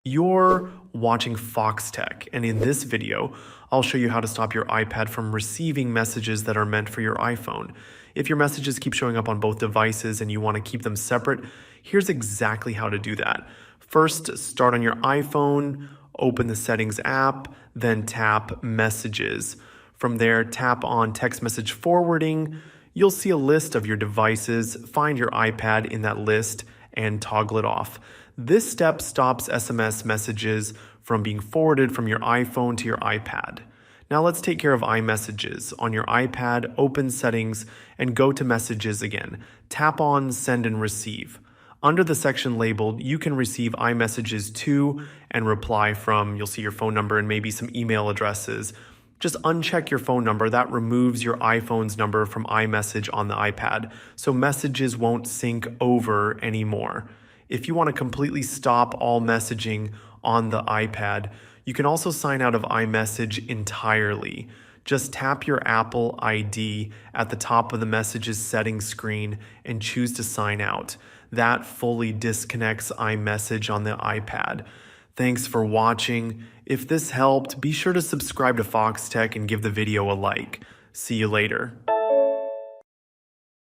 You're watching Foxtecc, and in this video, I'll show you how to stop your iPad from receiving messages that are meant for your iPhone. If your messages keep showing up on both devices and you want to keep them separate, here's exactly how to do that. First, start on your iPhone, open the Settings app, then tap Messages. From there, tap on Text Message Forwarding. You'll see a list of your devices. Find your iPad in that list and toggle it off. This step stops SMS messages from being forwarded from your iPhone to your iPad. Now let's take care of iMessages. On your iPad, open Settings and go to Messages again. Tap on Send and Receive. Under the section labeled, you can receive iMessages to and reply from. You'll see your phone number and maybe some email addresses. Just uncheck your phone number. That removes your iPhone's number from iMessage on the iPad, so messages won't sync over anymore. If you want to completely stop all messaging on the iPad, you can also sign out of iMessage entirely. Just tap your Apple ID at the top of the Messages settings screen and choose to sign out. That fully disconnects iMessage on the iPad. Thanks for watching. If this helped, be sure to subscribe to Foxtecc and give the video a like. See you later.